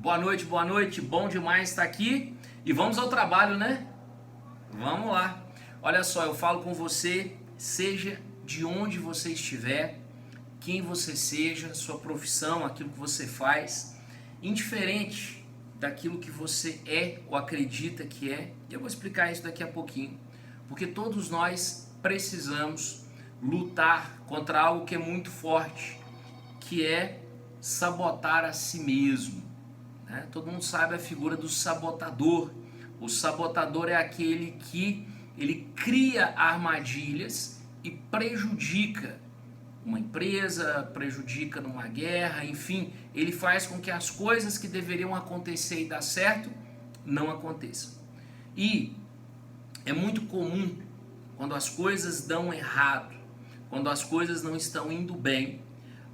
boa noite, bom demais estar aqui e vamos ao trabalho, né? Vamos lá. Olha só, eu falo com você, seja de onde você estiver, quem você seja, sua profissão, aquilo que você faz, indiferente daquilo que você é ou acredita que é, e eu vou explicar isso daqui a pouquinho, porque todos nós precisamos lutar contra algo que é muito forte, que é sabotar a si mesmo. Né? Todo mundo sabe a figura do sabotador. O sabotador é aquele que ele cria armadilhas e prejudica uma empresa, prejudica numa guerra, enfim, ele faz com que as coisas que deveriam acontecer e dar certo não aconteçam. E é muito comum quando as coisas dão errado, quando as coisas não estão indo bem,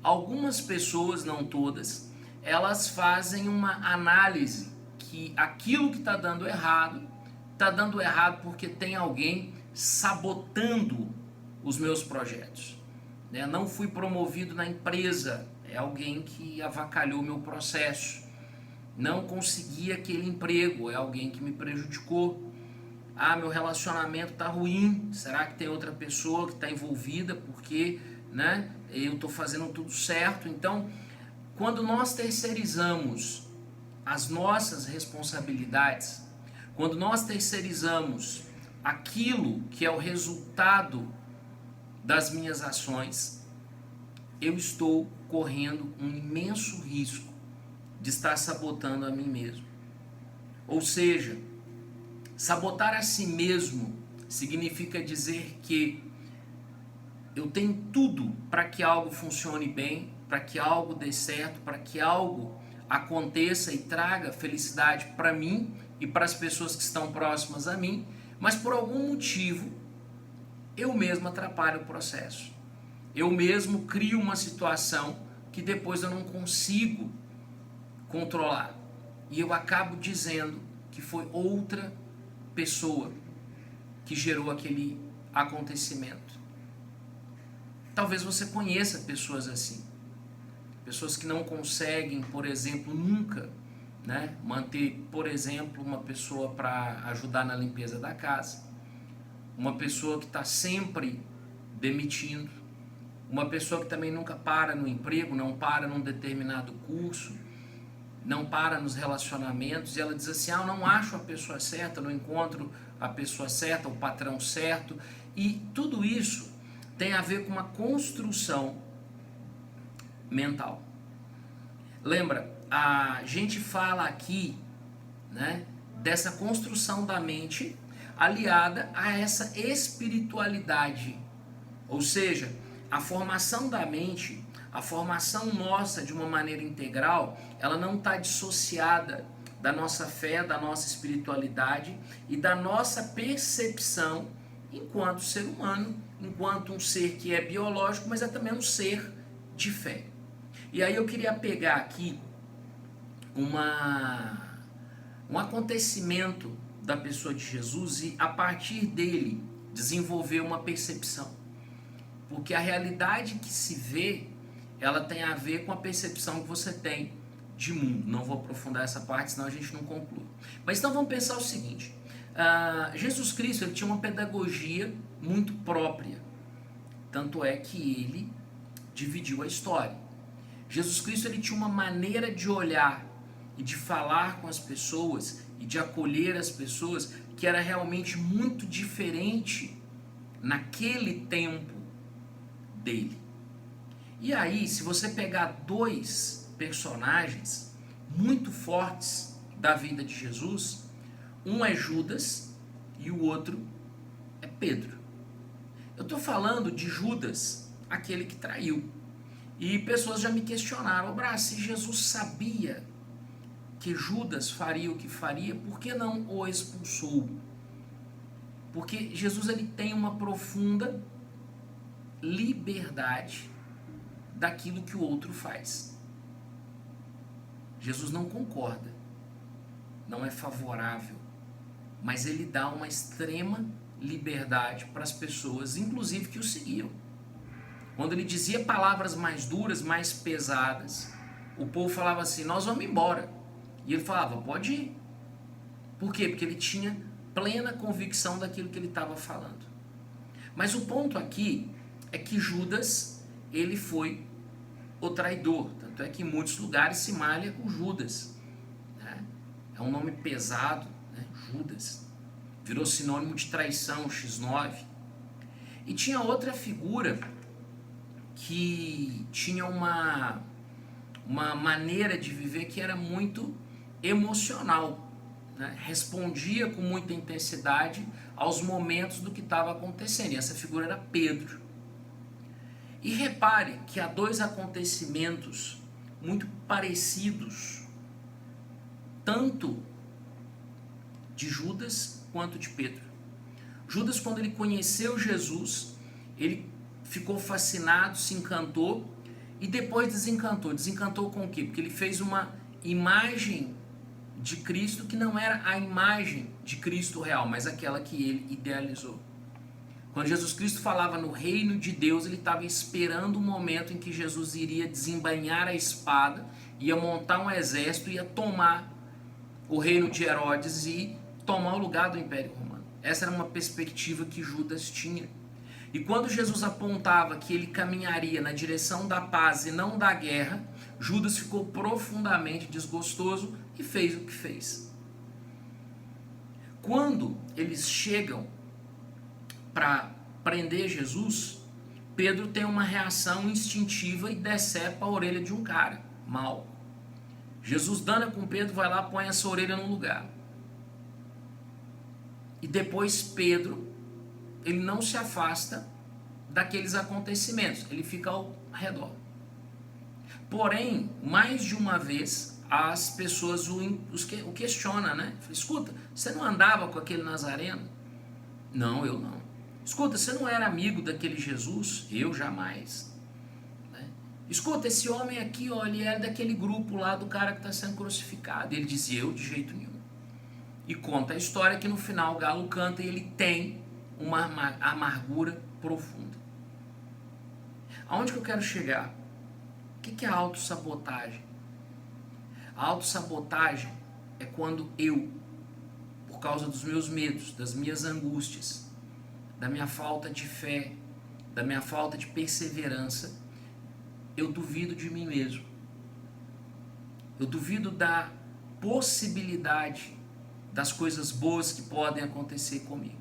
algumas pessoas, não todas, elas fazem uma análise que aquilo que está dando errado porque tem alguém sabotando os meus projetos. Não fui promovido na empresa, é alguém que avacalhou meu processo. Não consegui aquele emprego, é alguém que me prejudicou. Meu relacionamento está ruim, será que tem outra pessoa que está envolvida porque eu estou fazendo tudo certo? Então, quando nós terceirizamos as nossas responsabilidades, quando nós terceirizamos aquilo que é o resultado das minhas ações, eu estou correndo um imenso risco de estar sabotando a mim mesmo. Ou seja, sabotar a si mesmo significa dizer que eu tenho tudo para que algo funcione bem, para que algo dê certo, para que algo aconteça e traga felicidade para mim e para as pessoas que estão próximas a mim, mas por algum motivo eu mesmo atrapalho o processo. Eu mesmo crio uma situação que depois eu não consigo controlar. E eu acabo dizendo que foi outra pessoa que gerou aquele acontecimento. Talvez você conheça pessoas assim. Pessoas que não conseguem, por exemplo, nunca manter, por exemplo, uma pessoa para ajudar na limpeza da casa. Uma pessoa que está sempre demitindo. Uma pessoa que também nunca para no emprego, não para num determinado curso, não para nos relacionamentos, e ela diz assim, eu não acho a pessoa certa, não encontro a pessoa certa, o patrão certo, e tudo isso tem a ver com uma construção mental. Lembra, a gente fala aqui dessa construção da mente aliada a essa espiritualidade, ou seja, a formação da mente, a formação nossa de uma maneira integral, ela não está dissociada da nossa fé, da nossa espiritualidade e da nossa percepção enquanto ser humano, enquanto um ser que é biológico, mas é também um ser de fé. E aí eu queria pegar aqui um acontecimento da pessoa de Jesus e a partir dele desenvolver uma percepção. Porque a realidade que se vê, ela tem a ver com a percepção que você tem de mundo. Não vou aprofundar essa parte, senão a gente não conclui. Mas então vamos pensar o seguinte, Jesus Cristo ele tinha uma pedagogia muito própria, tanto é que ele dividiu a história. Jesus Cristo ele tinha uma maneira de olhar e de falar com as pessoas e de acolher as pessoas que era realmente muito diferente naquele tempo dele. E aí, se você pegar dois personagens muito fortes da vida de Jesus, um é Judas e o outro é Pedro. Eu estou falando de Judas, aquele que traiu. E pessoas já me questionaram, se Jesus sabia que Judas faria o que faria, por que não o expulsou? Porque Jesus ele tem uma profunda liberdade daquilo que o outro faz. Jesus não concorda, não é favorável, mas ele dá uma extrema liberdade para as pessoas, inclusive que o seguiam. Quando ele dizia palavras mais duras, mais pesadas, o povo falava assim, nós vamos embora. E ele falava, pode ir. Por quê? Porque ele tinha plena convicção daquilo que ele estava falando. Mas o ponto aqui é que Judas, ele foi o traidor. Tanto é que em muitos lugares se malha o Judas. Né? É um nome pesado, né? Judas. Virou sinônimo de traição, X9. E tinha outra figura que tinha uma maneira de viver que era muito emocional. Né? Respondia com muita intensidade aos momentos do que estava acontecendo. E essa figura era Pedro. E repare que há dois acontecimentos muito parecidos, tanto de Judas quanto de Pedro. Judas, quando ele conheceu Jesus, ele ficou fascinado, se encantou e depois desencantou. Desencantou com o quê? Porque ele fez uma imagem de Cristo que não era a imagem de Cristo real, mas aquela que ele idealizou. Quando Jesus Cristo falava no reino de Deus, ele estava esperando o momento em que Jesus iria desembainhar a espada, ia montar um exército, ia tomar o reino de Herodes e tomar o lugar do Império Romano. Essa era uma perspectiva que Judas tinha. E quando Jesus apontava que ele caminharia na direção da paz e não da guerra, Judas ficou profundamente desgostoso e fez o que fez. Quando eles chegam para prender Jesus, Pedro tem uma reação instintiva e decepa a orelha de um cara, mau. Jesus dana com Pedro, vai lá, põe essa orelha no lugar. E depois Pedro, ele não se afasta daqueles acontecimentos, ele fica ao redor. Porém, mais de uma vez, as pessoas o questionam, né? Escuta, você não andava com aquele Nazareno? Não, eu não. Escuta, você não era amigo daquele Jesus? Eu jamais. Né? Escuta, esse homem aqui, ó, ele é daquele grupo lá do cara que está sendo crucificado. Ele dizia, eu de jeito nenhum. E conta a história que no final o galo canta e ele tem uma amargura profunda. Aonde que eu quero chegar? O que é a autossabotagem? A autossabotagem é quando eu, por causa dos meus medos, das minhas angústias, da minha falta de fé, da minha falta de perseverança, eu duvido de mim mesmo. Eu duvido da possibilidade das coisas boas que podem acontecer comigo.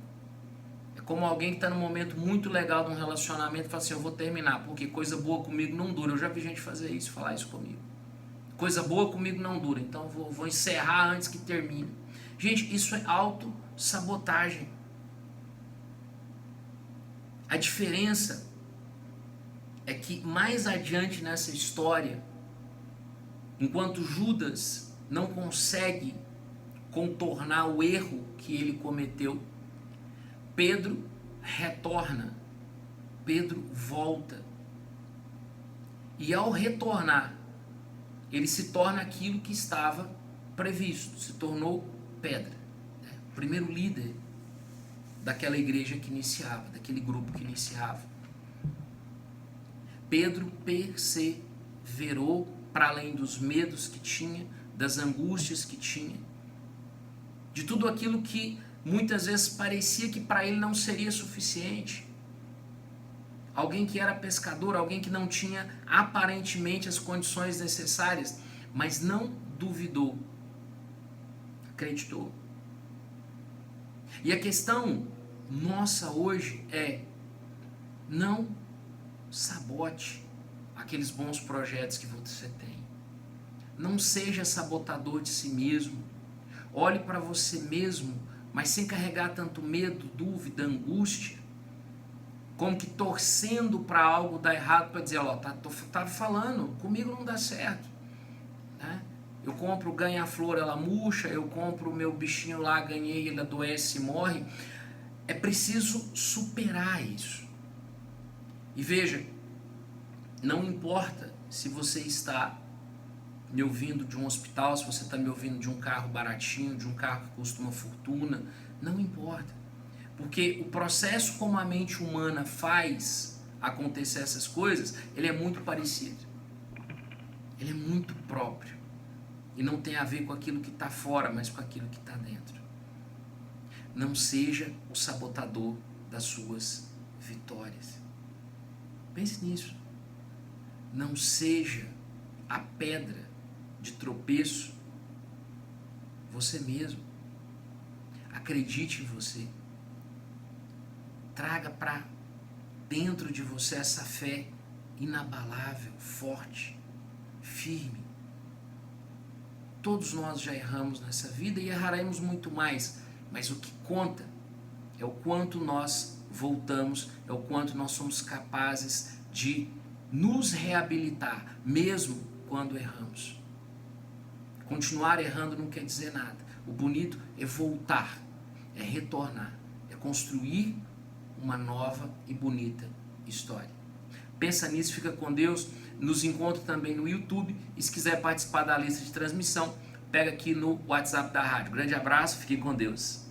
É como alguém que está num momento muito legal de um relacionamento e fala assim, eu vou terminar, porque coisa boa comigo não dura. Eu já vi gente fazer isso, falar isso comigo. Coisa boa comigo não dura, então vou encerrar antes que termine. Gente, isso é autossabotagem. A diferença é que mais adiante nessa história, enquanto Judas não consegue contornar o erro que ele cometeu, Pedro retorna, Pedro volta. E ao retornar, ele se torna aquilo que estava previsto, se tornou pedra. Né? O primeiro líder daquela igreja que iniciava, daquele grupo que iniciava. Pedro perseverou para além dos medos que tinha, das angústias que tinha, de tudo aquilo que muitas vezes parecia que para ele não seria suficiente. Alguém que era pescador, alguém que não tinha aparentemente as condições necessárias, mas não duvidou, acreditou. E a questão nossa hoje é, não sabote aqueles bons projetos que você tem. Não seja sabotador de si mesmo. Olhe para você mesmo, mas sem carregar tanto medo, dúvida, angústia, como que torcendo para algo dar errado, para dizer, ó, tá falando, comigo não dá certo. Né? Eu compro ganha-flor, ela murcha, eu compro o meu bichinho lá, ganhei, ele adoece e morre. É preciso superar isso. E veja, não importa se você está me ouvindo de um hospital, se você está me ouvindo de um carro baratinho, de um carro que custa uma fortuna, não importa. Porque o processo como a mente humana faz acontecer essas coisas, ele é muito parecido. Ele é muito próprio. E não tem a ver com aquilo que está fora, mas com aquilo que está dentro. Não seja o sabotador das suas vitórias. Pense nisso. Não seja a pedra de tropeço você mesmo. Acredite em você. Traga para dentro de você essa fé inabalável, forte, firme. Todos nós já erramos nessa vida e erraremos muito mais, mas o que conta é o quanto nós voltamos, é o quanto nós somos capazes de nos reabilitar, mesmo quando erramos. Continuar errando não quer dizer nada. O bonito é voltar, é retornar, é construir uma nova e bonita história. Pensa nisso, fica com Deus. Nos encontra também no YouTube. E se quiser participar da lista de transmissão, pega aqui no WhatsApp da rádio. Grande abraço, fiquem com Deus.